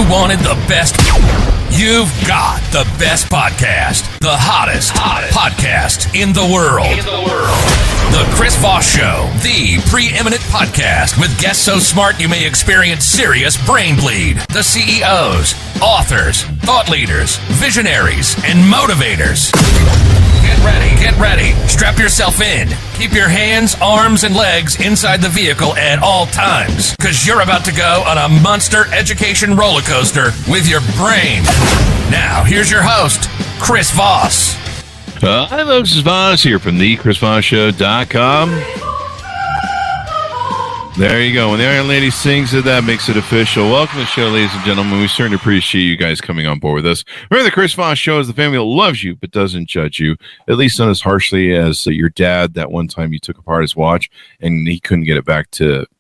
you wanted the best, you've got the best podcast, the hottest podcast in the world. The Chris Voss Show, the preeminent podcast with guests so smart you may experience serious brain bleed. The CEOs, authors, thought leaders, visionaries, and motivators. Get ready. Strap yourself in. Keep your hands, arms, and legs inside the vehicle at all times, because you're about to go on a monster education roller coaster with your brain. Now, here's your host, Chris Voss. Hi, folks. It's Voss here from thechrisvossshow.com. There you go. When the Iron Lady sings it, that makes it official. Welcome to the show, ladies and gentlemen. We certainly appreciate you guys coming on board with us. Remember, the Chris Voss Show is the family that loves you but doesn't judge you, at least not as harshly as your dad that one time you took apart his watch and he couldn't get it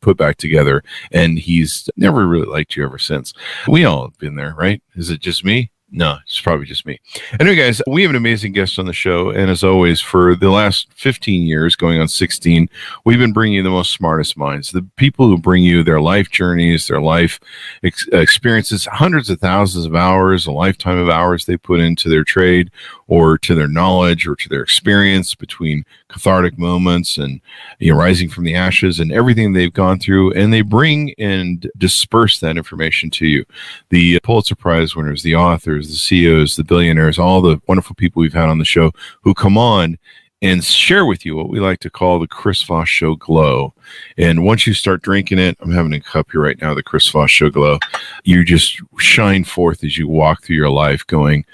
put back together, and he's never really liked you ever since. We all have been there, right? Is it just me? No, it's probably just me. Anyway, guys, we have an amazing guest on the show. And as always, for the last 15 years, going on 16, we've been bringing you the most smartest minds, the people who bring you their life journeys, their life experiences, hundreds of thousands of hours, a lifetime of hours they put into their trade or to their knowledge or to their experience between cathartic moments and rising from the ashes and everything they've gone through. And they bring and disperse that information to you. The Pulitzer Prize winners, the authors, the CEOs, the billionaires, all the wonderful people we've had on the show who come on and share with you what we like to call the Chris Voss Show Glow. And once you start drinking it, I'm having a cup here right now, the Chris Voss Show Glow, you just shine forth as you walk through your life going,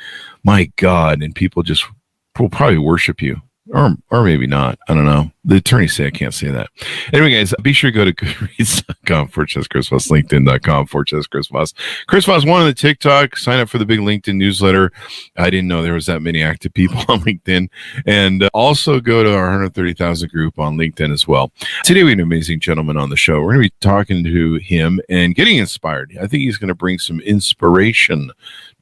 my God, and people just will probably worship you. Or maybe not. I don't know. The attorneys say I can't say that. Anyway, guys, be sure to go to goodreads.com /Chris Voss, LinkedIn.com /Chris Voss. Chris Voss, one on the TikTok. Sign up for the big LinkedIn newsletter. I didn't know there was that many active people on LinkedIn. And also go to our 130,000 group on LinkedIn as well. Today, we have an amazing gentleman on the show. We're going to be talking to him and getting inspired. I think he's going to bring some inspiration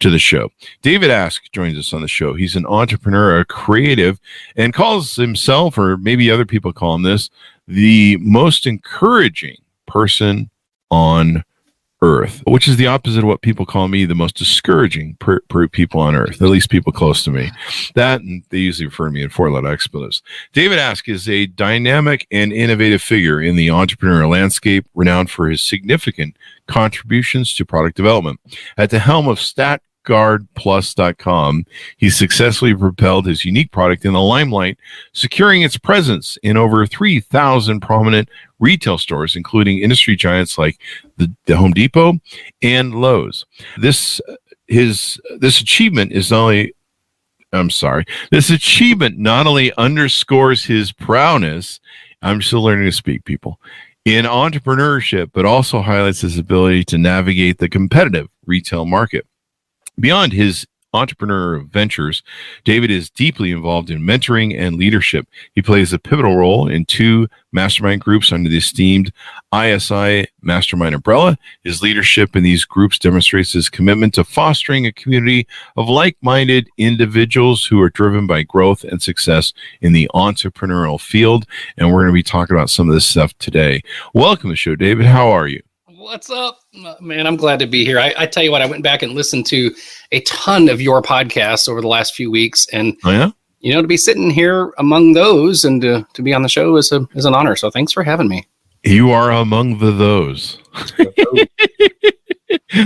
to the show. David Ask joins us on the show. He's an entrepreneur, a creative, and calls himself, or maybe other people call him this, the most encouraging person on earth, which is the opposite of what people call me, the most discouraging people on earth, at least people close to me. That, and they usually refer to me in four-letter expletives. David Ask is a dynamic and innovative figure in the entrepreneurial landscape, renowned for his significant contributions to product development. At the helm of StatGuardPlus.com, he successfully propelled his unique product in the limelight, securing its presence in over 3,000 prominent retail stores, including industry giants like the Home Depot and Lowe's. This achievement not only underscores his prowess, I'm still learning to speak, people, in entrepreneurship, but also highlights his ability to navigate the competitive retail market. Beyond his entrepreneurial ventures, David is deeply involved in mentoring and leadership. He plays a pivotal role in 2 mastermind groups under the esteemed ISI Mastermind umbrella. His leadership in these groups demonstrates his commitment to fostering a community of like-minded individuals who are driven by growth and success in the entrepreneurial field. And we're going to be talking about some of this stuff today. Welcome to the show, David. How are you? What's up, man? I'm glad to be here. I tell you what, I went back and listened to a ton of your podcasts over the last few weeks, and to be sitting here among those and to be on the show is an honor. So thanks for having me. You are among those.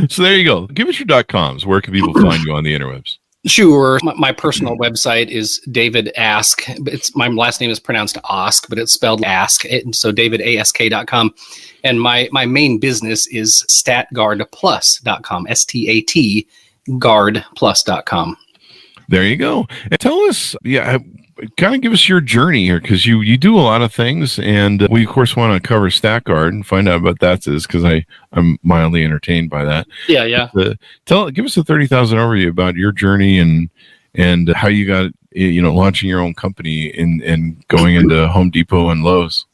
So there you go. Give us your .coms. Where can people find you on the interwebs? Sure. My personal website is David Ask. My last name is pronounced Ask, but it's spelled Ask. So davidask.com. And my main business is statguardplus.com, STAT guardplus.com. There you go. And tell us, kind of give us your journey here, because you do a lot of things, and we of course want to cover StatGuard and find out what that is, because I'm mildly entertained by that. Yeah. But, give us a 30,000 overview about your journey and how you got launching your own company and going into Home Depot and Lowe's.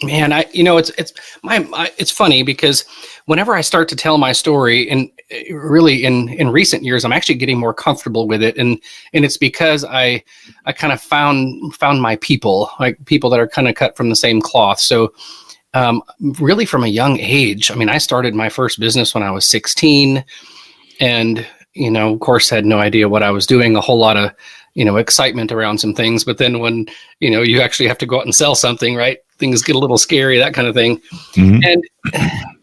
Man, it's funny because whenever I start to tell my story, and really in recent years, I'm actually getting more comfortable with it, and it's because I kind of found my people, like people that are kind of cut from the same cloth. So really from a young age, I mean, I started my first business when I was 16. and, of course, had no idea what I was doing, a whole lot of, excitement around some things. But then when, you actually have to go out and sell something, right? Things get a little scary, that kind of thing.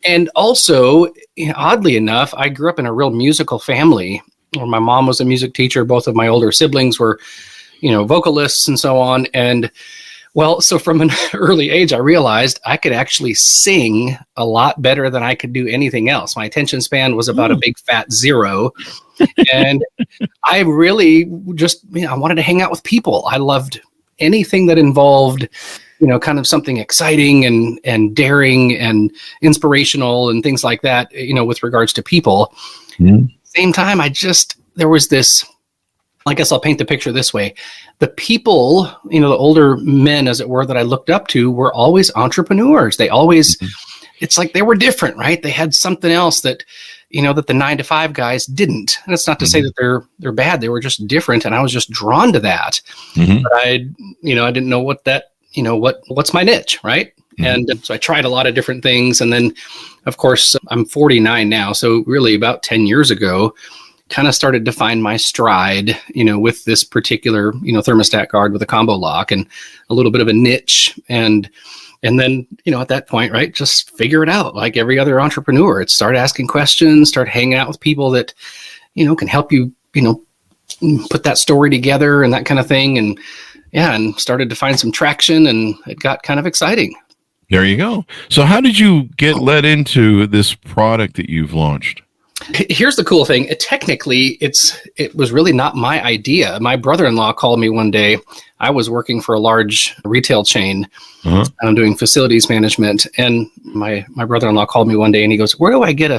And also, oddly enough, I grew up in a real musical family where my mom was a music teacher. Both of my older siblings were, vocalists and so on. And well, so from an early age, I realized I could actually sing a lot better than I could do anything else. My attention span was about a big fat 0. And I really just, I wanted to hang out with people. I loved anything that involved, kind of something exciting and daring and inspirational and things like that, with regards to people. Same time, there was this, I guess I'll paint the picture this way. The people, the older men, as it were, that I looked up to were always entrepreneurs. They always, it's like they were different, right? They had something else that, that the 9-to-5 guys didn't. And it's not to say that they're bad. They were just different. And I was just drawn to that. But I didn't know what that, what's my niche, right? And so I tried a lot of different things. And then, of course, I'm 49 now. So really about 10 years ago, kind of started to find my stride, with this particular, thermostat guard with a combo lock and a little bit of a niche. And then, at that point, right, just figure it out like every other entrepreneur. It's start asking questions, start hanging out with people that, can help you, put that story together and that kind of thing. And started to find some traction, and it got kind of exciting. There you go. So how did you get led into this product that you've launched? Here's the cool thing. Technically, it was really not my idea. My brother-in-law called me one day. I was working for a large retail chain. I'm doing facilities management. And my brother-in-law called me one day and he goes, where do I get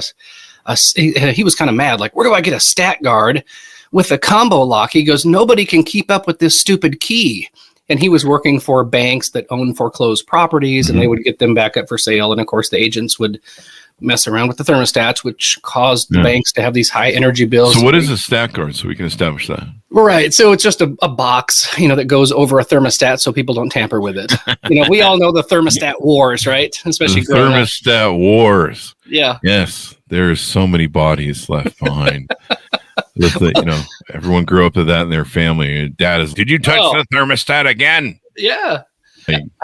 he was kind of mad. Like, where do I get a stat guard with a combo lock? He goes, nobody can keep up with this stupid key. And he was working for banks that own foreclosed properties, and they would get them back up for sale. And of course, the agents would mess around with the thermostats, which caused the banks to have these high energy bills. So what is a stat guard, so we can establish that? Right. So it's just a box, that goes over a thermostat so people don't tamper with it. We all know the thermostat wars, right? Especially the thermostat wars. Yeah. Yes. There's so many bodies left behind. With the, everyone grew up with that in their family. Dad is, did you touch the thermostat again? Yeah.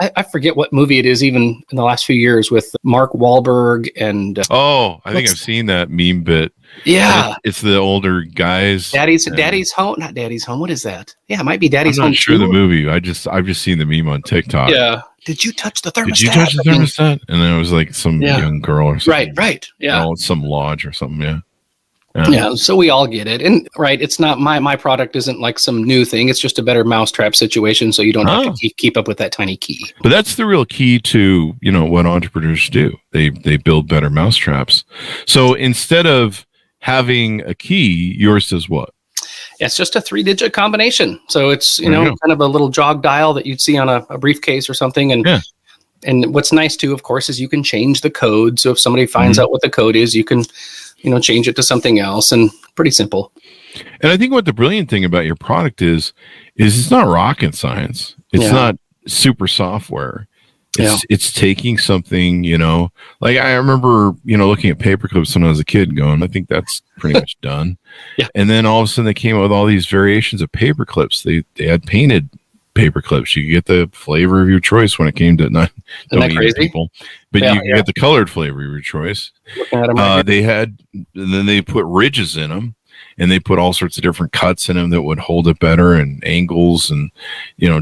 I forget what movie it is, even in the last few years, with Mark Wahlberg and. I think I've seen that meme bit. Yeah, it's the older guys. Daddy's Home, not Daddy's Home. What is that? Yeah, it might be Daddy's Home. I'm not sure the movie. I've just seen the meme on TikTok. Yeah. Did you touch the thermostat? Did you touch the thermostat? And then it was like some young girl or something. Right. Yeah. Some lodge or something. Yeah. Yeah, so we all get it. And right, it's not my product isn't like some new thing. It's just a better mousetrap situation, so you don't have to keep up with that tiny key. But that's the real key to, what entrepreneurs do. They build better mousetraps. So instead of having a key, yours does what? It's just a 3-digit combination. So it's, kind of a little jog dial that you'd see on a briefcase or something. And what's nice too, of course, is you can change the code. So if somebody finds out what the code is, you can change it to something else, and pretty simple. And I think what the brilliant thing about your product is it's not rocket science. It's not super software. It's taking something, like I remember, looking at paper clips when I was a kid going, I think that's pretty much done. Yeah. And then all of a sudden they came up with all these variations of paper clips. They had painted paper clips. You could get the flavor of your choice when it came to not don't eat people, but you can get the colored flavor of your choice. Then they put ridges in them, and they put all sorts of different cuts in them that would hold it better, and angles, and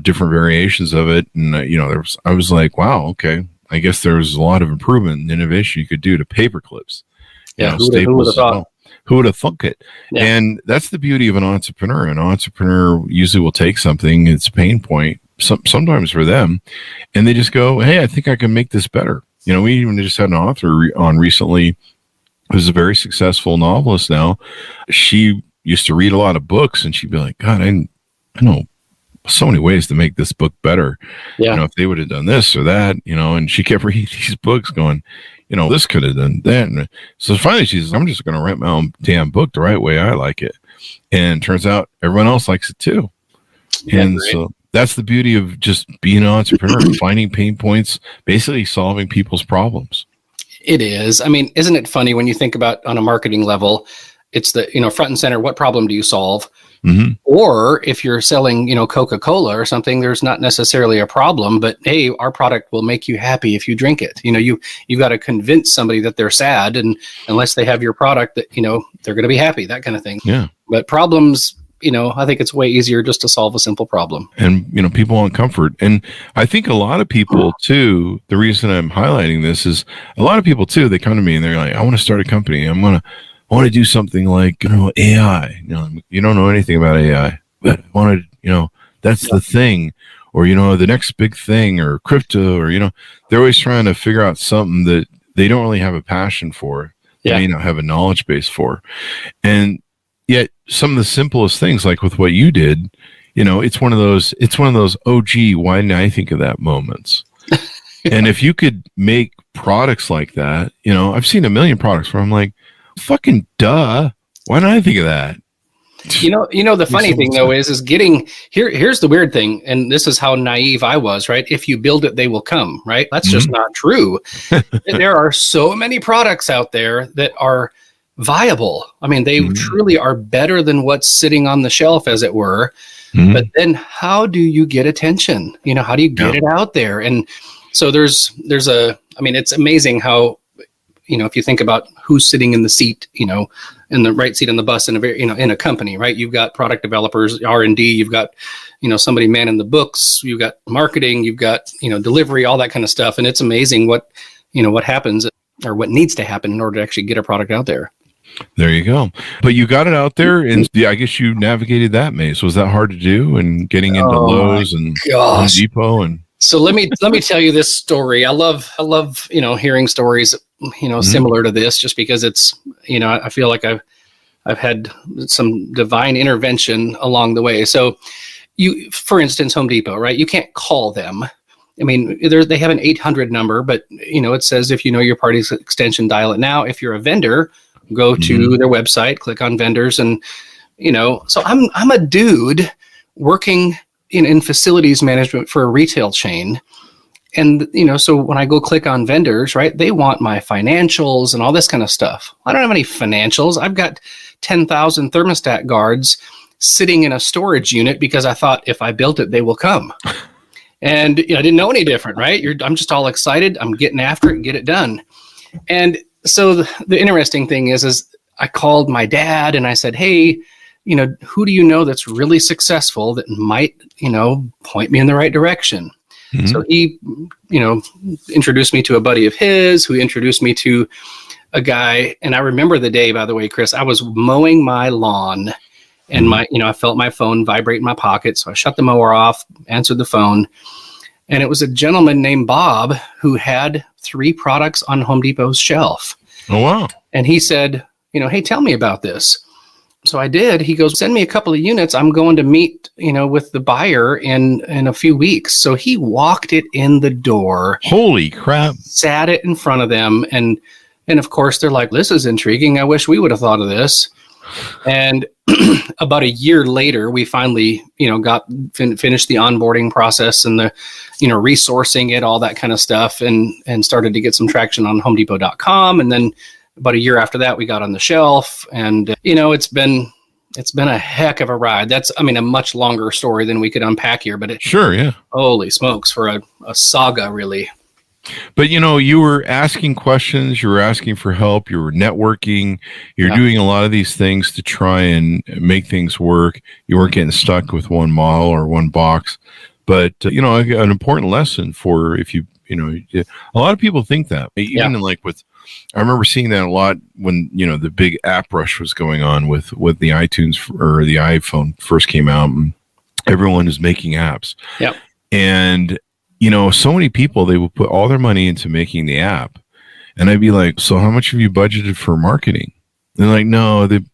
different variations of it. And I was like, wow, okay, I guess there was a lot of improvement and innovation you could do to paper clips. Who would have thunk it? Yeah. And that's the beauty of an entrepreneur. An entrepreneur usually will take something, it's a pain point, sometimes for them, and they just go, hey, I think I can make this better. We even just had an author on recently who's a very successful novelist now. She used to read a lot of books, and she'd be like, God, I know so many ways to make this book better. Yeah. If they would have done this or that, and she kept reading these books going, this could have done that. And so finally she says, I'm just going to write my own damn book the right way I like it. And it turns out everyone else likes it too. And so that's the beauty of just being an entrepreneur, finding pain points, basically solving people's problems. It is. I mean, isn't it funny when you think about on a marketing level, it's the, front and center, what problem do you solve? Mm-hmm. Or if you're selling, Coca-Cola or something, there's not necessarily a problem, but hey, our product will make you happy if you drink it. You've got to convince somebody that they're sad, and unless they have your product, that, they're going to be happy, that kind of thing. Yeah. But problems, I think it's way easier just to solve a simple problem. And, people want comfort. And I think a lot of people too, the reason I'm highlighting this is a lot of people too, they come to me and they're like, I want to start a company. I want to do something like, AI. You don't know anything about AI, but I wanted, that's the thing, or, the next big thing, or crypto, or, they're always trying to figure out something that they don't really have a passion for. They may not have a knowledge base for. And yet some of the simplest things, like with what you did, it's one of those, oh, gee, why didn't I think of that moments? And if you could make products like that, I've seen a million products where I'm like, fucking duh. Why didn't I think of that? The funny thing though is getting here's the weird thing. And this is how naive I was, right? If you build it, they will come, right? That's just not true. There are so many products out there that are viable. I mean, they truly are better than what's sitting on the shelf, as it were. But then how do you get attention? How do you get it out there? And so it's amazing how, if you think about who's sitting in the seat, in the right seat on the bus in in a company, right? You've got product developers, R&D, you've got, somebody manning the books, you've got marketing, you've got, delivery, all that kind of stuff. And it's amazing what happens or what needs to happen in order to actually get a product out there. There you go. But you got it out there, and I guess you navigated that maze. Was that hard to do? And getting into Lowe's and Home Depot and. So let me tell you this story. I love hearing stories similar to this, just because it's I feel like I've had some divine intervention along the way. So for instance, Home Depot, right? You can't call them. I mean, they have an 800 number, but it says if you know your party's extension, dial it now. If you're a vendor, go to their website, click on vendors, and so I'm a dude working in facilities management for a retail chain. And, so when I go click on vendors, right, they want my financials and all this kind of stuff. I don't have any financials. I've got 10,000 thermostat guards sitting in a storage unit because I thought if I built it, they will come. And I didn't know any different, right? I'm just all excited. I'm getting after it, get it done. And so the interesting thing is I called my dad and I said, hey, who do you know that's really successful that might, point me in the right direction? Mm-hmm. So he, introduced me to a buddy of his who introduced me to a guy. And I remember the day, by the way, Chris, I was mowing my lawn and I felt my phone vibrate in my pocket. So I shut the mower off, answered the phone. And it was a gentleman named Bob who had 3 products on Home Depot's shelf. Oh, wow. And he said, hey, tell me about this. So I did. He goes, send me a couple of units. I'm going to meet, with the buyer in a few weeks. So he walked it in the door. Holy crap. Sat it in front of them. And of course, they're like, this is intriguing. I wish we would have thought of this. And about a year later, we finally, finished the onboarding process and the, resourcing it, all that kind of stuff, and started to get some traction on HomeDepot.com. And then about a year after that, we got on the shelf, and it's been a heck of a ride. That's, a much longer story than we could unpack here, but sure, yeah. Holy smokes, for a saga, really. But you were asking questions, you were asking for help, you were networking, you're doing a lot of these things to try and make things work. You weren't getting stuck with one model or one box. But an important lesson for if a lot of people think that even I remember seeing that a lot when the big app rush was going on with the iTunes or the iPhone first came out, and everyone is making apps. Yeah, and so many people, they will put all their money into making the app, and I'd be like, so how much have you budgeted for marketing? And they're like, no, the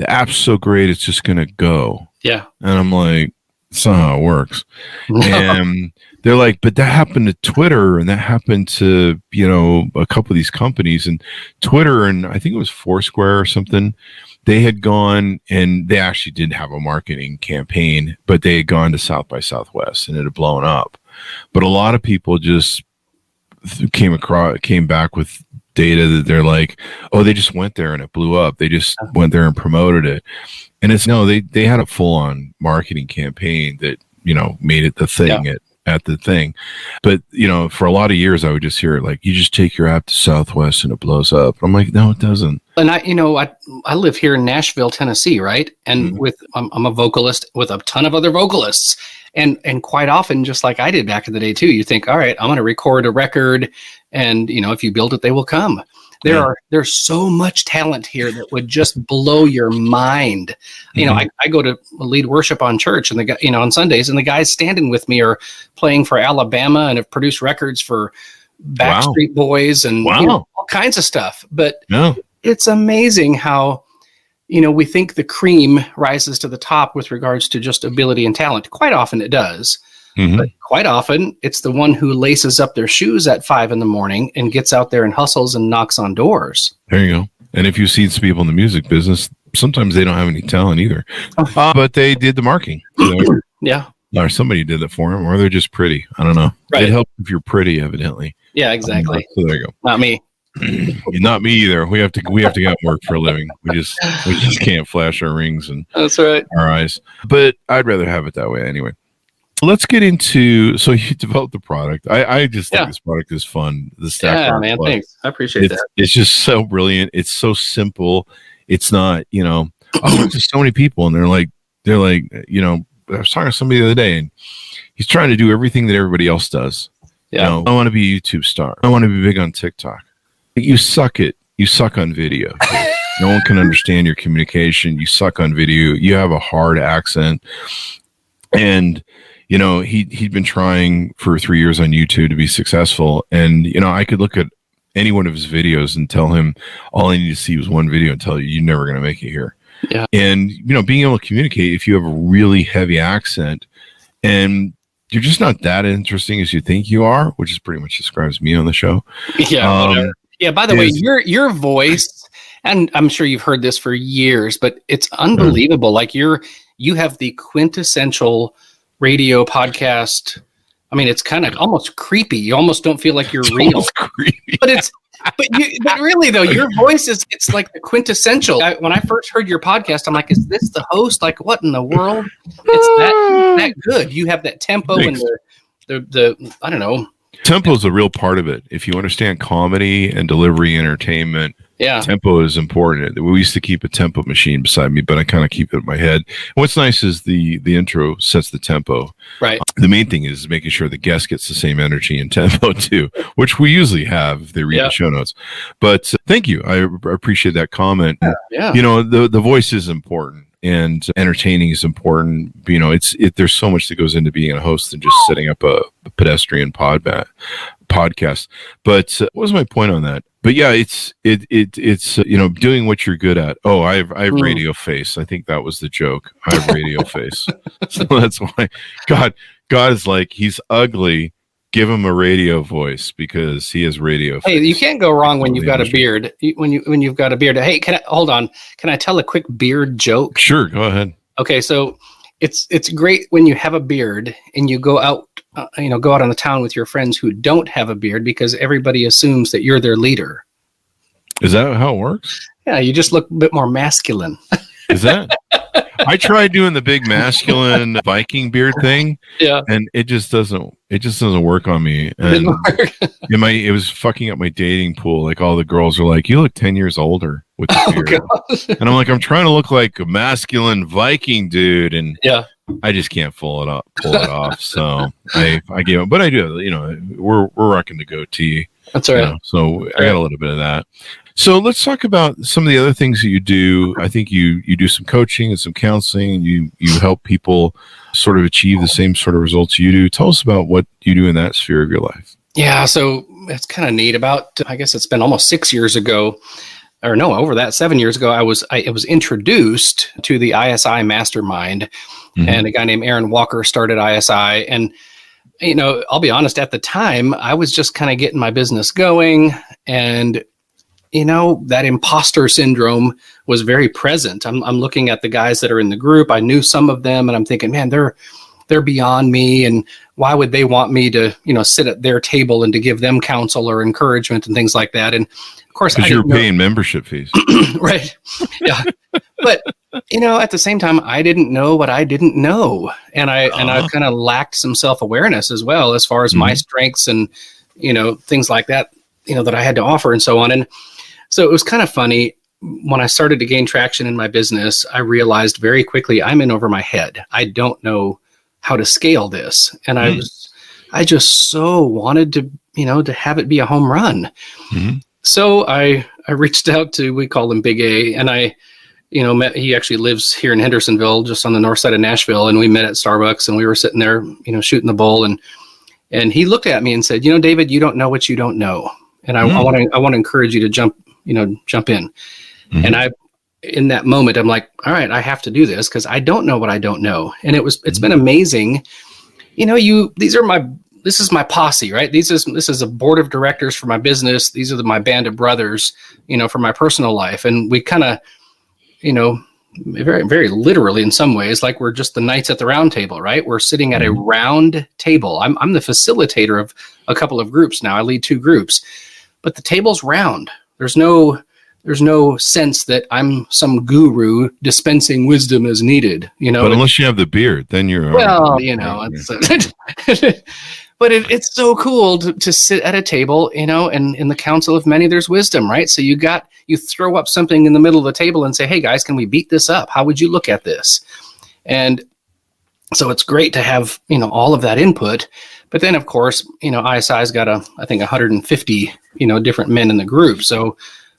app's so great, it's just gonna go. Yeah, and I'm like, that's not how it works. And they're like, but that happened to Twitter, and that happened to, a couple of these companies, and Twitter, and I think it was Foursquare or something. They had gone, and they actually did have a marketing campaign, but they had gone to South by Southwest, and it had blown up. But a lot of people just came back with data that they're like, oh, they just went there and it blew up. They just went there and promoted it. And it's no, they had a full on marketing campaign that, made it the thing at the thing. But, for a lot of years, I would just hear it like, you just take your app to Southwest and it blows up. I'm like, no, it doesn't. And I live here in Nashville, Tennessee, right? And I'm a vocalist with a ton of other vocalists. And quite often, just like I did back in the day too, you think, all right, I'm going to record a record, and if you build it, they will come. There's so much talent here that would just blow your mind. I go to lead worship on church, and the guy, on Sundays, and the guys standing with me are playing for Alabama and have produced records for Backstreet Boys and all kinds of stuff. But it's amazing how we think the cream rises to the top with regards to just ability and talent. Quite often it does. But quite often, it's the one who laces up their shoes at 5 a.m. and gets out there and hustles and knocks on doors. There you go. And if you see some people in the music business, sometimes they don't have any talent either. But they did the marketing. Yeah. Or somebody did it for them, or they're just pretty. I don't know. Right. It helps if you're pretty, evidently. Yeah, exactly. So there you go. Not me. Not me either. We have to get work for a living. We just can't flash our rings and that's right. Our eyes. But I'd rather have it that way anyway. Let's get into, so you developed the product. I just think this product is fun. The Stack Bar man, Plus. thanks. I appreciate that. It's just so brilliant. It's so simple. It's not, I've talked to so many people, and they're like, I was talking to somebody the other day, and he's trying to do everything that everybody else does. Yeah. I want to be a YouTube star. I want to be big on TikTok. You suck on video. No one can understand your communication. You suck on video. You have a hard accent. And he'd been trying for 3 years on YouTube to be successful. And, I could look at any one of his videos and tell him all I need to see was one video and tell you, you're never going to make it here. Yeah. And, being able to communicate, if you have a really heavy accent and you're just not that interesting as you think you are, which is pretty much describes me on the show. Yeah. By the way, your voice, and I'm sure you've heard this for years, but it's unbelievable. Like you have the quintessential radio podcast. I mean, it's kind of almost creepy. You almost don't feel like you're real. Creepy. But really though, your voice it's like the quintessential. When I first heard your podcast, I'm like, is this the host? Like, what in the world? It's that good. You have that tempo. Thanks. And the I don't know. Tempo is a real part of it. If you understand comedy and delivery entertainment, tempo is important. We used to keep a tempo machine beside me, but I kind of keep it in my head. And what's nice is the intro sets the tempo. Right. The main thing is making sure the guest gets the same energy and tempo too, which we usually have if they read the show notes. But thank you. I appreciate that comment. Yeah. The voice is important. And entertaining is important. There's so much that goes into being a host than just setting up a pedestrian podcast. But what was my point on that? But yeah, it's doing what you're good at. Oh, I have radio face. I think that was the joke. I have radio face. So that's why God is like, he's ugly. Give him a radio voice because he has radio. Hey, you can't go wrong when you've got a beard. When you've got a beard. Hey, hold on? Can I tell a quick beard joke? Sure, go ahead. Okay, so it's great when you have a beard and you go out on the town with your friends who don't have a beard because everybody assumes that you're their leader. Is that how it works? Yeah, you just look a bit more masculine. Is that? I tried doing the big masculine Viking beard thing, and it just doesn't work on me. And it was fucking up my dating pool. Like all the girls are like, "You look 10 years older with the beard," and I'm like, "I'm trying to look like a masculine Viking dude," and I just can't pull it off. So I gave up, but I do. We're rocking the goatee. That's all right. So I got a little bit of that. So let's talk about some of the other things that you do. I think you do some coaching and some counseling, and you help people sort of achieve the same sort of results you do. Tell us about what you do in that sphere of your life. Yeah, so it's kind of neat. I guess it's been almost 6 years ago, or no, over that 7 years ago, I was introduced to the ISI Mastermind, and a guy named Aaron Walker started ISI. And I'll be honest, at the time, I was just kind of getting my business going, and that imposter syndrome was very present. I'm looking at the guys that are in the group. I knew some of them, and I'm thinking, man, they're they're beyond me, and why would they want me to, sit at their table and to give them counsel or encouragement and things like that. And of course, because you're paying membership fees. Right. Yeah. But, at the same time, I didn't know what I didn't know. And I kind of lacked some self-awareness as well, as far as my strengths and, things like that, that I had to offer and so on. And so it was kind of funny. When I started to gain traction in my business, I realized very quickly I'm in over my head. I don't know how to scale this. And I just so wanted to, to have it be a home run. Mm-hmm. So I reached out to, we call him Big A, and I, met, he actually lives here in Hendersonville, just on the north side of Nashville. And we met at Starbucks, and we were sitting there, shooting the bull. And he looked at me and said, David, you don't know what you don't know. And I want to encourage you to jump in. Mm-hmm. And in that moment, I'm like, all right, I have to do this because I don't know what I don't know. And it's been amazing. This is my posse, right? This is a board of directors for my business. These are my band of brothers, for my personal life. And we kind of, very, very literally in some ways, like we're just the knights at the round table, right? We're sitting at a round table. I'm the facilitator of a couple of groups now. I lead 2 groups, but the table's round. There's no sense that I'm some guru dispensing wisdom as needed, But unless you have the beard, then you're but it's so cool to sit at a table, and in the council of many, there's wisdom, right? So you throw up something in the middle of the table and say, hey guys, can we beat this up? How would you look at this? And so it's great to have, all of that input. But then of course, ISI's got I think 150, different men in the group. So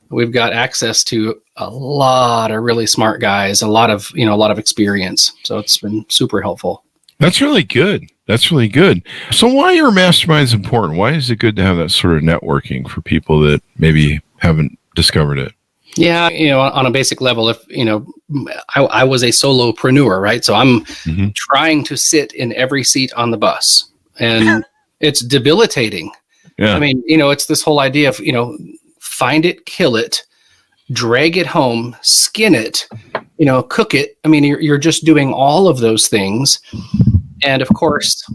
we've got access to a lot of really smart guys, a lot of experience. So it's been super helpful. That's really good. So why are masterminds important? Why is it good to have that sort of networking for people that maybe haven't discovered it? Yeah, on a basic level, if, I was a solopreneur, right? So I'm trying to sit in every seat on the bus, and it's debilitating. Yeah. I mean, it's this whole idea of, find it, kill it, drag it home, skin it, cook it. I mean, you're just doing all of those things. And of course,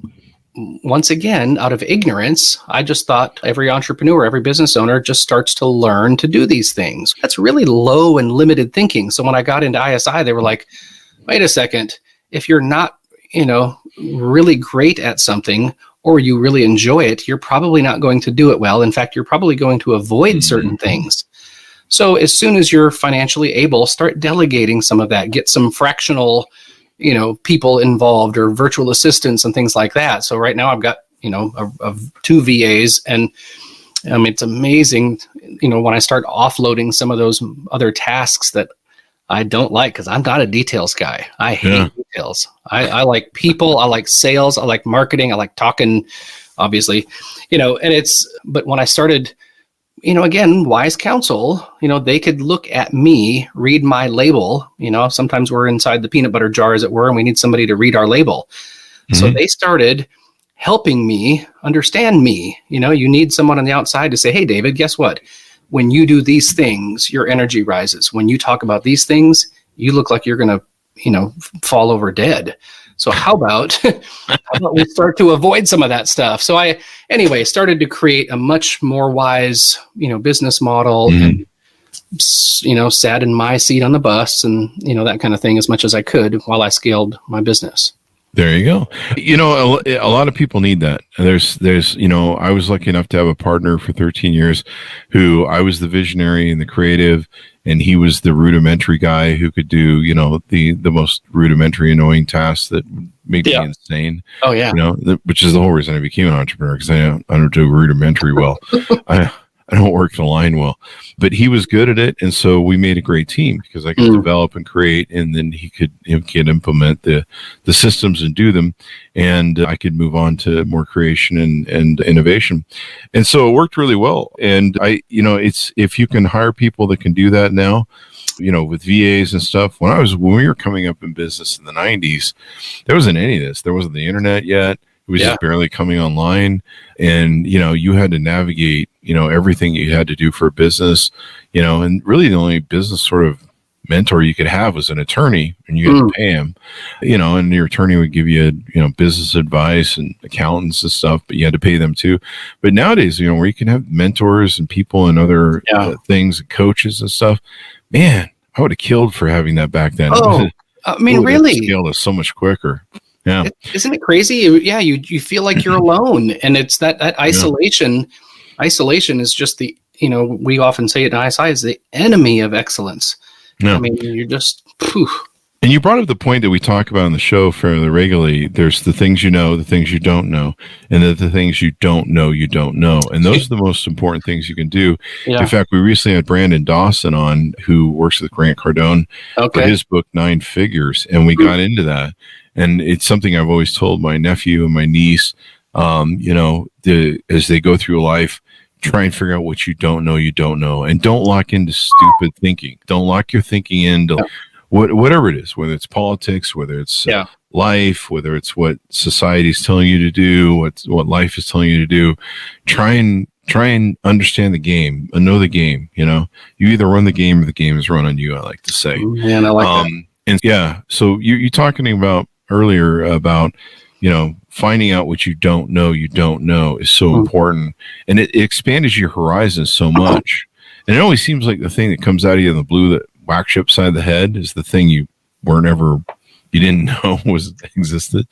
once again, out of ignorance, I just thought every entrepreneur, every business owner just starts to learn to do these things. That's really low and limited thinking. So when I got into ISI, they were like, wait a second, if you're not, really great at something, or you really enjoy it, you're probably not going to do it well. In fact, you're probably going to avoid certain things. So as soon as you're financially able, start delegating some of that, get some fractional, people involved, or virtual assistants and things like that. So right now I've got, 2 VAs, and it's amazing, when I start offloading some of those other tasks that I don't like, because I'm not a details guy. I hate details. I like people. I like sales. I like marketing. I like talking, obviously, but when I started, again, wise counsel, they could look at me, read my label. Sometimes we're inside the peanut butter jar, as it were, and we need somebody to read our label. Mm-hmm. So they started helping me understand me. You need someone on the outside to say, hey, David, guess what? When you do these things, your energy rises. When you talk about these things, you look like you're going to, fall over dead. So how about we start to avoid some of that stuff? So I, started to create a much more wise, business model, and, sat in my seat on the bus and, that kind of thing as much as I could while I scaled my business. There you go. A lot of people need that. There's, I was lucky enough to have a partner for 13 years who I was the visionary and the creative, and he was the rudimentary guy who could do, the most rudimentary, annoying tasks that make me insane. Oh yeah. Which is the whole reason I became an entrepreneur, because I don't do rudimentary well. I don't work the line well, but he was good at it. And so we made a great team, because I could develop and create, and then he could implement the systems and do them. And I could move on to more creation and innovation. And so it worked really well. And it's, if you can hire people that can do that now, with VAs and stuff, when we were coming up in business in the 90s, there wasn't any of this. There wasn't the internet yet. It was just barely coming online, and, you had to navigate, everything you had to do for a business, and really the only business sort of mentor you could have was an attorney, and you had to pay him, and your attorney would give you, business advice and accountants and stuff, but you had to pay them too. But nowadays, where you can have mentors and people and other things, and coaches and stuff, man, I would have killed for having that back then. Oh, I mean, really? The scale is so much quicker. Yeah. Isn't it crazy? Yeah. You feel like you're alone, and it's that isolation. Yeah. Isolation is just we often say it in ISI is the enemy of excellence. Yeah. I mean, you're just, And you brought up the point that we talk about on the show fairly regularly. There's the things you know, the things you don't know, and the things you don't know, you don't know. And those are the most important things you can do. Yeah. In fact, we recently had Brandon Dawson on, who works with Grant Cardone for his book, 9 Figures. And we got into that. And it's something I've always told my nephew and my niece, as they go through life, try and figure out what you don't know, and don't lock into stupid thinking. Don't lock your thinking into whatever it is, whether it's politics, whether it's life, whether it's what society's telling you to do, what life is telling you to do. Try and understand the game and know the game. You either run the game or the game is run on you, I like to say. Yeah, and I like that. And so you're talking about earlier about, finding out what you don't know is so important, and it expands your horizons so much. And it always seems like the thing that comes out of you in the blue that whacks you upside the head is the thing you didn't know existed,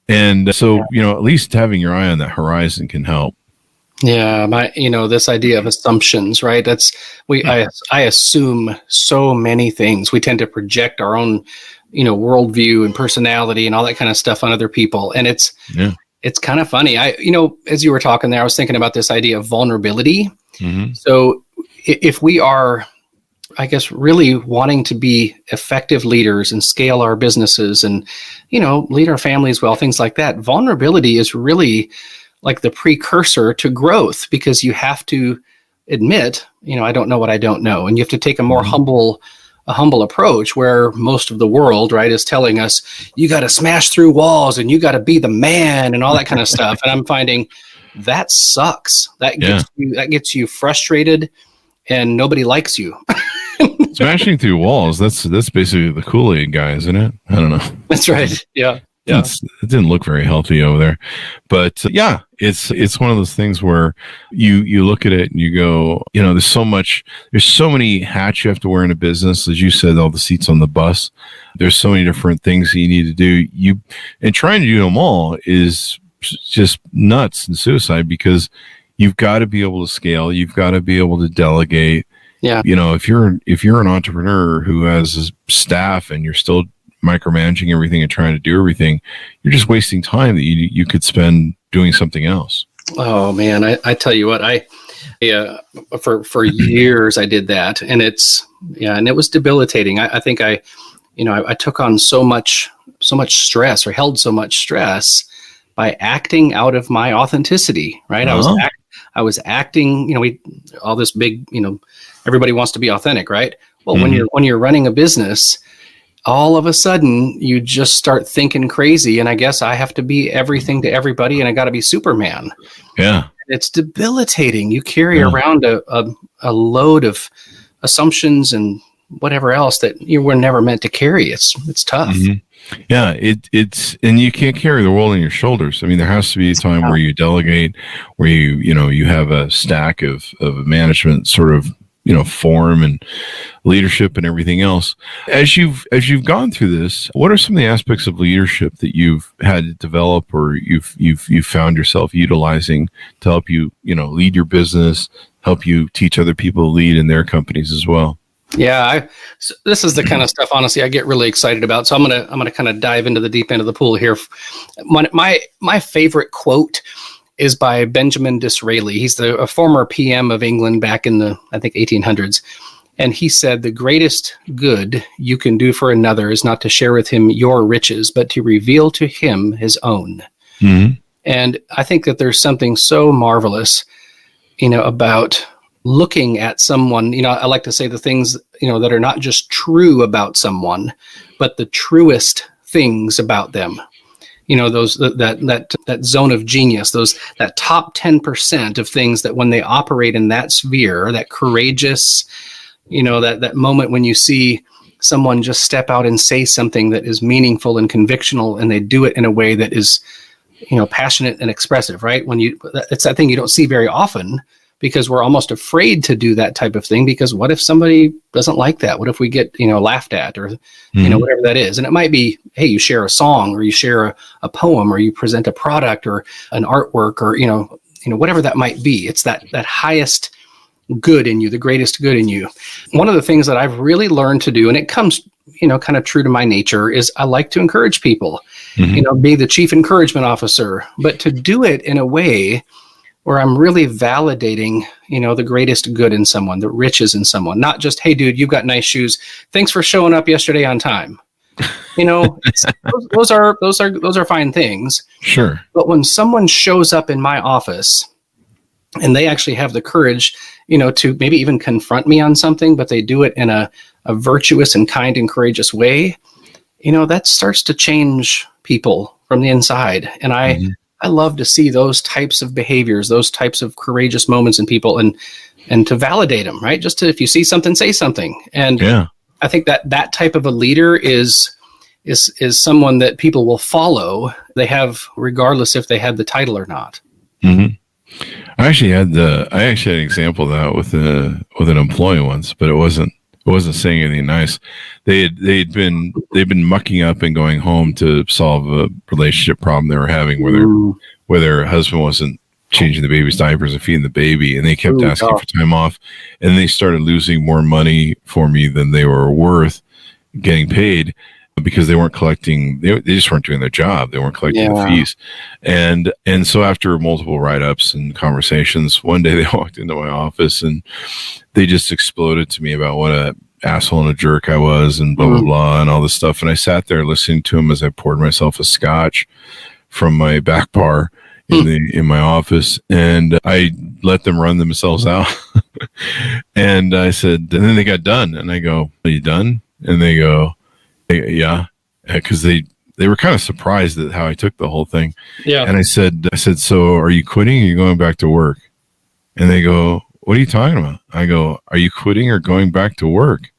And so, at least having your eye on that horizon can help. Yeah. This idea of assumptions, right? I assume so many things. We tend to project our own, worldview and personality and all that kind of stuff on other people. And it's kind of funny. As you were talking there, I was thinking about this idea of vulnerability. Mm-hmm. So if we are, I guess, really wanting to be effective leaders and scale our businesses and, lead our families well, things like that, vulnerability is really like the precursor to growth, because you have to admit, I don't know what I don't know. And you have to take a more humble approach, where most of the world, right, is telling us you got to smash through walls and you got to be the man and all that kind of stuff. And I'm finding that sucks. That gets you frustrated, and nobody likes you. Smashing through walls. That's basically the Kool-Aid guy, isn't it? I don't know. That's right. Yeah. Yeah. It didn't look very healthy over there, but it's one of those things where you look at it and you go, there's so many hats you have to wear in a business. As you said, all the seats on the bus, there's so many different things that you need to do. And trying to do them all is just nuts and suicide, because you've got to be able to scale. You've got to be able to delegate. Yeah. If you're an entrepreneur who has a staff and you're still micromanaging everything and trying to do everything, you're just wasting time that you could spend doing something else. Oh man, I tell you what, for years I did that, and it was debilitating. I think I took on so much stress, or held so much stress, by acting out of my authenticity. Right, I was acting. All this big. Everybody wants to be authentic, right? Well, when you're running a business, all of a sudden you just start thinking crazy, and I guess I have to be everything to everybody, and I got to be Superman. Yeah, it's debilitating. You carry around a load of assumptions and whatever else that you were never meant to carry. It's tough. Mm-hmm. Yeah, it's and you can't carry the world on your shoulders. I mean, there has to be a time where you delegate, where you have a stack of management sort of form and leadership and everything else. As you've gone through this, what are some of the aspects of leadership that you've had to develop, or you've found yourself utilizing to help you lead your business, help you teach other people to lead in their companies as well? Yeah, so this is the kind of stuff, honestly, I get really excited about. So I'm gonna kind of dive into the deep end of the pool here. My favorite quote is by Benjamin Disraeli. He's a former PM of England back in the, I think, 1800s. And he said, "The greatest good you can do for another is not to share with him your riches, but to reveal to him his own." Mm-hmm. And I think that there's something so marvelous, about looking at someone. I like to say the things, that are not just true about someone, but the truest things about them. Those that zone of genius, that top 10% of things that when they operate in that sphere, that courageous, that moment when you see someone just step out and say something that is meaningful and convictional, and they do it in a way that is, passionate and expressive, right? It's that thing you don't see very often, because we're almost afraid to do that type of thing, because what if somebody doesn't like that? What if we get, laughed at, or, whatever that is? And it might be, hey, you share a song, or you share a poem, or you present a product or an artwork, or, whatever that might be. It's that highest good in you, the greatest good in you. One of the things that I've really learned to do, and it comes, kind of true to my nature, is I like to encourage people, be the chief encouragement officer, but to do it in a way where I'm really validating, the greatest good in someone, the riches in someone, not just, hey, dude, you've got nice shoes. Thanks for showing up yesterday on time. Those are fine things. Sure. But when someone shows up in my office and they actually have the courage, to maybe even confront me on something, but they do it in a virtuous and kind and courageous way, that starts to change people from the inside. And I love to see those types of behaviors, those types of courageous moments in people, and to validate them, right? Just to, if you see something, say something. And I think that type of a leader is someone that people will follow. They have, regardless if they had the title or not. Mm-hmm. I actually had an example of that with an employee once, but it wasn't saying anything nice. They'd been mucking up and going home to solve a relationship problem they were having where their husband wasn't changing the baby's diapers and feeding the baby, and they kept asking for time off, and they started losing more money for me than they were worth getting paid, because they weren't collecting, they just weren't doing their job. They weren't collecting the fees. And so after multiple write-ups and conversations, one day they walked into my office and they just exploded to me about what a asshole and a jerk I was, and blah, blah, blah, and all this stuff. And I sat there listening to them as I poured myself a scotch from my back bar in my office, and I let them run themselves out. And I said, and then they got done, and I go, "Are you done?" And they go, "Yeah," because they were kind of surprised at how I took the whole thing. Yeah. And I said, "So are you quitting, or are you going back to work?" And they go, "What are you talking about?" I go, "Are you quitting or going back to work?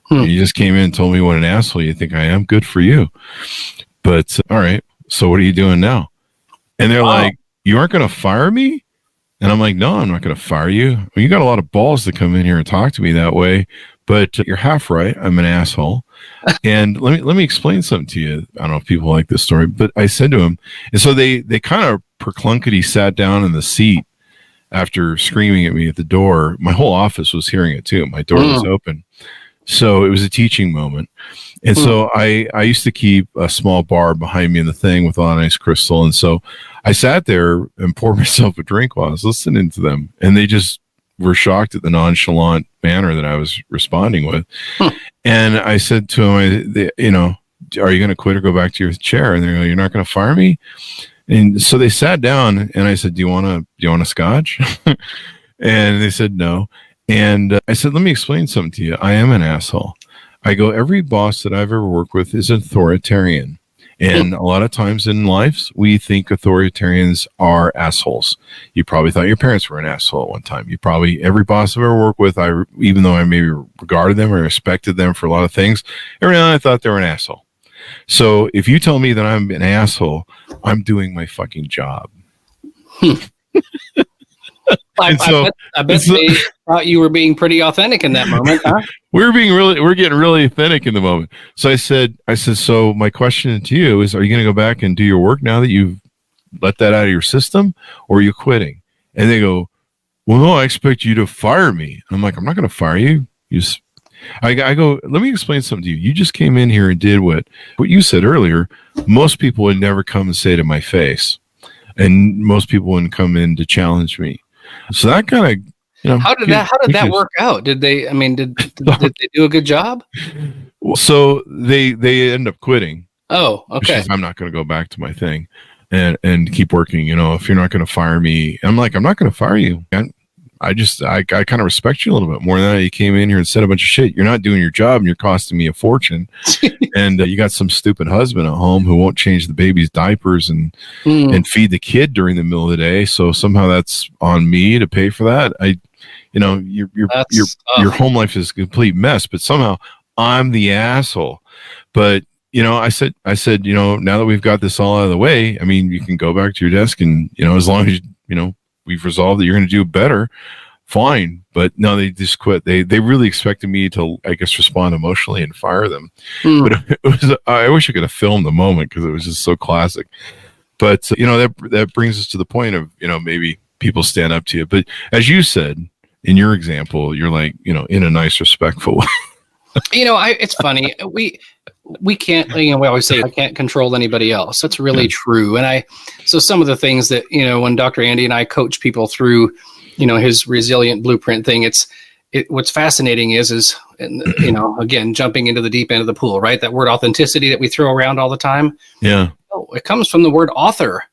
You just came in and told me what an asshole you think I am. Good for you. But all right, so what are you doing now?" And they're like, "You aren't going to fire me?" And I'm like, "No, I'm not going to fire you. Well, you got a lot of balls to come in here and talk to me that way, but you're half right. I'm an asshole." And let me explain something to you. I don't know if people like this story, but I said to him, and so they kind of perclunkety sat down in the seat after screaming at me at the door. My whole office was hearing it too. My door was open. So it was a teaching moment. And so I used to keep a small bar behind me in the thing with all nice crystal. And so I sat there and poured myself a drink while I was listening to them. And they just were shocked at the nonchalant manner that I was responding with. And I said to them, "Are you going to quit or go back to your chair?" And they go, "You're not going to fire me?" And so they sat down, and I said, do you want a scotch?" And they said no. And I said, "Let me explain something to you. I am an asshole." I go, "Every boss that I've ever worked with is authoritarian. And a lot of times in life, we think authoritarians are assholes. You probably thought your parents were an asshole at one time. Every boss I've ever worked with, even though I maybe regarded them or respected them for a lot of things, every now and then I thought they were an asshole. So if you tell me that I'm an asshole, I'm doing my fucking job." I bet they thought you were being pretty authentic in that moment, huh? We're getting really authentic in the moment. So I said, "So my question to you is, are you going to go back and do your work now that you've let that out of your system, or are you quitting?" And they go, "Well, no, I expect you to fire me." And I'm like, "I'm not going to fire you. I go, let me explain something to you. You just came in here and did what you said earlier. Most people would never come and say to my face, and most people wouldn't come in to challenge me. So that kind of, how did that work out? Did they do a good job? So they end up quitting. Oh, okay. I'm not going to go back to my thing and keep working. If you're not going to fire me, I'm like, I'm not going to fire you. I kind of respect you a little bit more than that. You came in here and said a bunch of shit. You're not doing your job, and you're costing me a fortune. And you got some stupid husband at home who won't change the baby's diapers and feed the kid during the middle of the day. So somehow that's on me to pay for that. you know, your home life is a complete mess, but somehow I'm the asshole. But, you know, I said, you know, now that we've got this all out of the way, I mean, you can go back to your desk and, you know, as long as, you know, we've resolved that you're going to do better, fine. But no, they just quit. They really expected me to, I guess, respond emotionally and fire them. But it was, I wish I could have filmed the moment because it was just so classic. But, you know, that brings us to the point of, you know, maybe people stand up to you. But as you said, in your example, you're like, you know, in a nice, respectful way. You know, it's funny. We can't, you know, we always say I can't control anybody else. That's really true. And so some of the things that, you know, when Dr. Andy and I coach people through, you know, his resilient blueprint thing, what's fascinating is, you know, again, jumping into the deep end of the pool, right? That word authenticity that we throw around all the time. Yeah. Oh, it comes from the word author,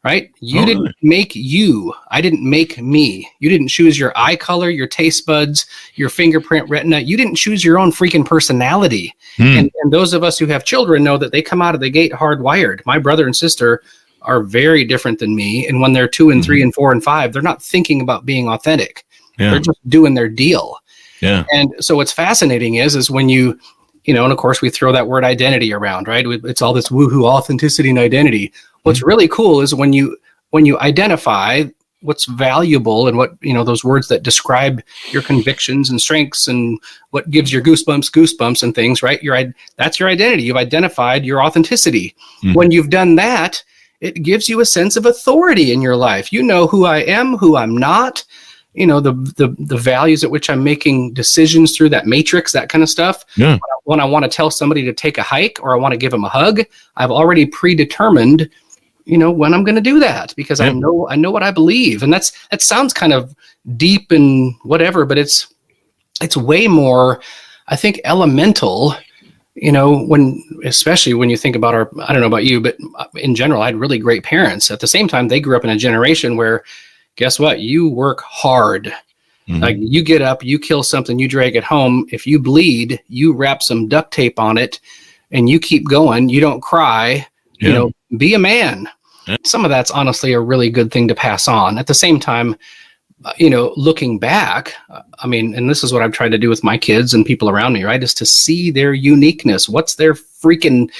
right? You didn't make you. I didn't make me. You didn't choose your eye color, your taste buds, your fingerprint retina. You didn't choose your own freaking personality. And those of us who have children know that they come out of the gate hardwired. My brother and sister are very different than me. And when they're 2 and 3 and 4 and 5, they're not thinking about being authentic. Yeah. They're just doing their deal. Yeah. And so what's fascinating is when you know, and of course we throw that word identity around, right? It's all this woohoo authenticity and identity. What's really cool is when you identify what's valuable and what, you know, those words that describe your convictions and strengths and what gives your goosebumps and things, right? That's your identity. You've identified your authenticity. When you've done that, it gives you a sense of authority in your life. You know who I am, who I'm not, you know, the values at which I'm making decisions through that matrix, that kind of stuff. Yeah. When I want to tell somebody to take a hike or I want to give them a hug, I've already predetermined, you know, when I'm going to do that because I know what I believe. And that sounds kind of deep and whatever, but it's way more, I think, elemental. You know, especially when you think about I don't know about you, but in general, I had really great parents. At the same time, they grew up in a generation where, guess what? You work hard. Like you get up, you kill something, you drag it home. If you bleed, you wrap some duct tape on it and you keep going. You don't cry, you know, be a man. Yeah. Some of that's honestly a really good thing to pass on. At the same time, you know, looking back, I mean, and this is what I've tried to do with my kids and people around me, right? Is to see their uniqueness. What's their freaking,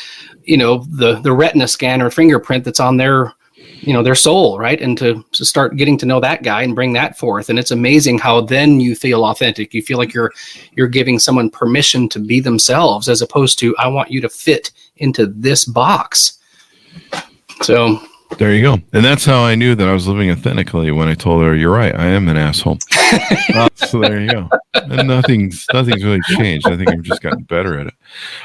you know, the retina scan or fingerprint that's on their, you know, their soul, right? And to start getting to know that guy and bring that forth. And it's amazing how then you feel authentic. You feel like you're giving someone permission to be themselves as opposed to, I want you to fit into this box. So there you go. And that's how I knew that I was living authentically when I told her, you're right, I am an asshole. So there you go. And nothing's really changed. I think I've just gotten better at it.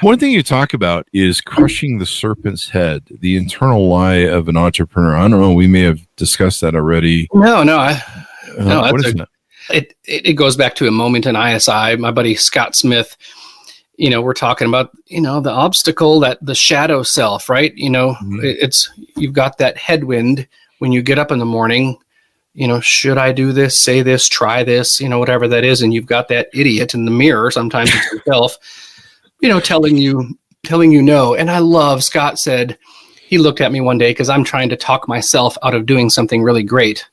One thing you talk about is crushing the serpent's head, the internal lie of an entrepreneur. I don't know. We may have discussed that already. No. What is that? It goes back to a moment in ISI. My buddy Scott Smith, you know, we're talking about, you know, the obstacle, that the shadow self, right? You know, you've got that headwind when you get up in the morning, you know, should I do this, say this, try this, you know, whatever that is. And you've got that idiot in the mirror, sometimes it's yourself, you know, telling you no. And I love, Scott said, he looked at me one day because I'm trying to talk myself out of doing something really great.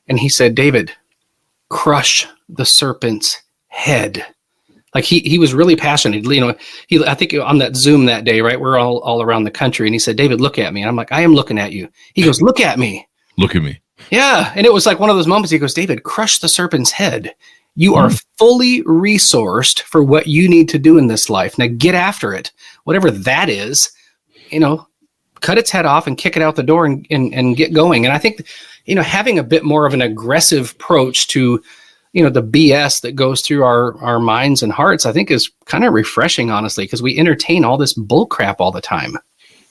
And he said, David, crush the serpent's head. Like he was really passionate. You know, I think on that Zoom that day, right? We're all around the country. And he said, David, look at me. And I'm like, I am looking at you. He goes, look at me. Look at me. Yeah. And it was like one of those moments. He goes, David, crush the serpent's head. You are fully resourced for what you need to do in this life. Now get after it. Whatever that is, you know, cut its head off and kick it out the door and get going. And I think, you know, having a bit more of an aggressive approach to, you know, the BS that goes through our minds and hearts, I think is kind of refreshing, honestly, because we entertain all this bull crap all the time.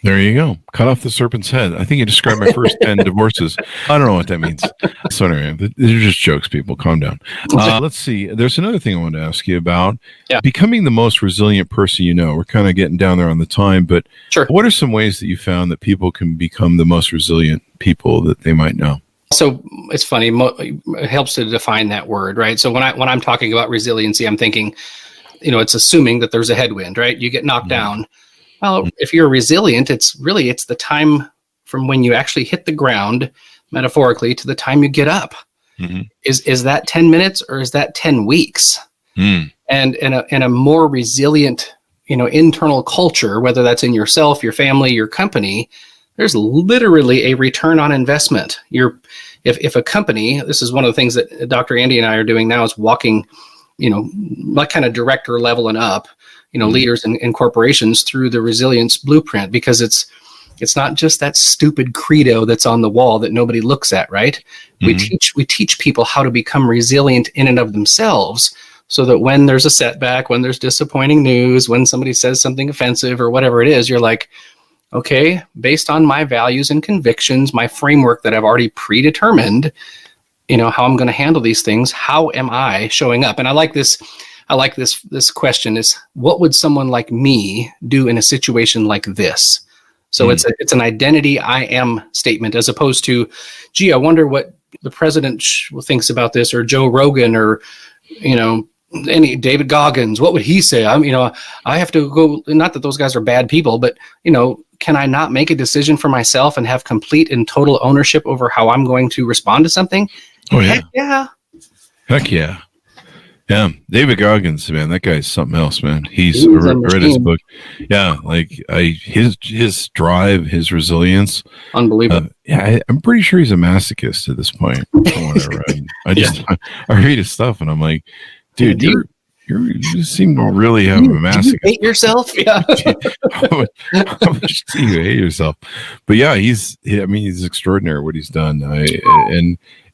There you go. Cut off the serpent's head. I think you described my first 10 divorces. I don't know what that means. So anyway, these are just jokes, people. Calm down. Let's see. There's another thing I wanted to ask you about. Yeah. Becoming the most resilient person you know. We're kind of getting down there on the time, but sure. What are some ways that you found that people can become the most resilient people that they might know? So it's funny. It helps to define that word, right? So when I'm talking about resiliency, I'm thinking, you know, it's assuming that there's a headwind, right? You get knocked down. Well, if you're resilient, it's the time from when you actually hit the ground, metaphorically, to the time you get up. Is that 10 minutes or is that 10 weeks? And in a more resilient, internal culture, whether that's in yourself, your family, your company, there's literally a return on investment. If a company, this is one of the things that Dr. Andy and I are doing now, is walking, like kind of director level and up, leaders and corporations through the resilience blueprint, because it's not just that stupid credo that's on the wall that nobody looks at, right? We teach people how to become resilient in and of themselves, so that when there's a setback, when there's disappointing news, when somebody says something offensive or whatever it is, you're like, okay, based on my values and convictions, my framework that I've already predetermined, how I'm going to handle these things, how am I showing up? And I like this question is, what would someone like me do in a situation like this? So it's an identity I am statement, as opposed to, gee, I wonder what the president thinks about this, or Joe Rogan, or, any David Goggins, what would he say? I have to go, not that those guys are bad people, but, can I not make a decision for myself and have complete and total ownership over how I'm going to respond to something? Oh, yeah. Heck yeah. Heck yeah. Yeah. David Goggins, man, that guy's something else, man. He's read his book. Yeah. Like his drive, his resilience. Unbelievable. I'm pretty sure he's a masochist at this point. From what I read. I read his stuff and I'm like, dude, you seem to really have a masochist. Do you hate yourself? Yeah. How much do you hate yourself? But yeah, he's extraordinary what he's done.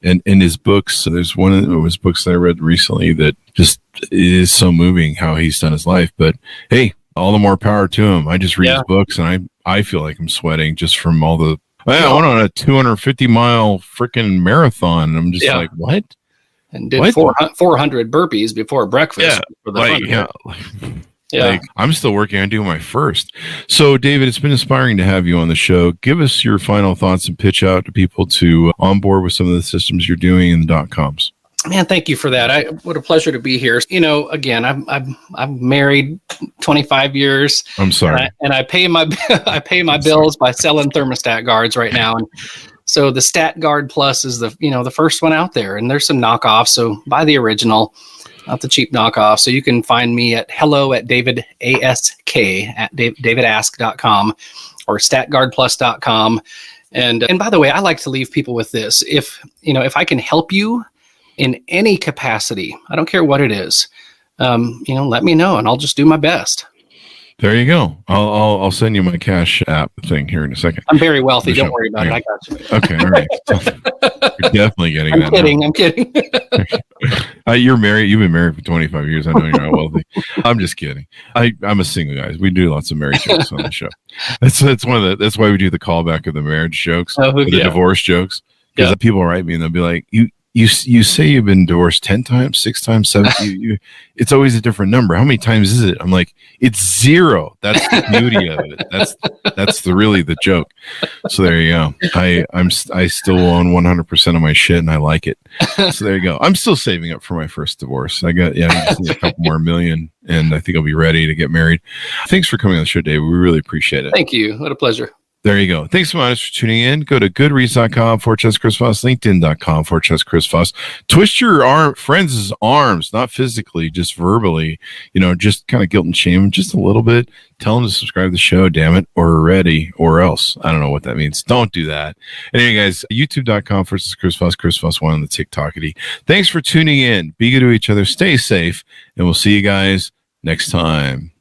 And in his books, there's one of his books that I read recently that just is so moving how he's done his life. But hey, all the more power to him. I just read his books and I feel like I'm sweating just from all the. I went on a 250-mile freaking marathon. And I'm just like, what? And did 400 burpees before breakfast. Like, I'm still working on doing my first. So, David, it's been inspiring to have you on the show. Give us your final thoughts and pitch out to people to onboard with some of the systems you're doing in the .coms. Man, thank you for that. What a pleasure to be here. Again, I'm married 25 years. I'm sorry. And I pay my bills by selling thermostat guards right now. And so the Stat Guard Plus is the first one out there, and there's some knockoffs. So buy the original, not the cheap knockoff. So you can find me at davidask.com or statguardplus.com. And by the way, I like to leave people with this. If I can help you in any capacity, I don't care what it is, let me know and I'll just do my best. There you go. I'll send you my Cash App thing here in a second. I'm very wealthy. Don't worry about it. I got you. Okay. All right. You're definitely getting that. I'm kidding. You're married. You've been married for 25 years. I know you're not wealthy. I'm just kidding. I'm a single guy. We do lots of marriage jokes on the show. That's why we do the callback of the marriage jokes, the divorce jokes. Because people write me and they'll be like, You say you've been divorced 10 times, 6 times, 7. It's always a different number. How many times is it? I'm like, it's 0. That's the beauty of it. That's really the joke. So there you go. I still own 100% of my shit and I like it. So there you go. I'm still saving up for my first divorce. I just need a couple more million and I think I'll be ready to get married. Thanks for coming on the show, Dave. We really appreciate it. Thank you. What a pleasure. There you go. Thanks so much for tuning in. Go to goodreads.com/Chris Voss, LinkedIn.com/Chris Voss. Twist your friends' arms, not physically, just verbally, just kind of guilt and shame just a little bit. Tell them to subscribe to the show, damn it, or or else. I don't know what that means. Don't do that. Anyway, guys, youtube.com/Chris Voss 1 on the TikTokity. Thanks for tuning in. Be good to each other. Stay safe, and we'll see you guys next time.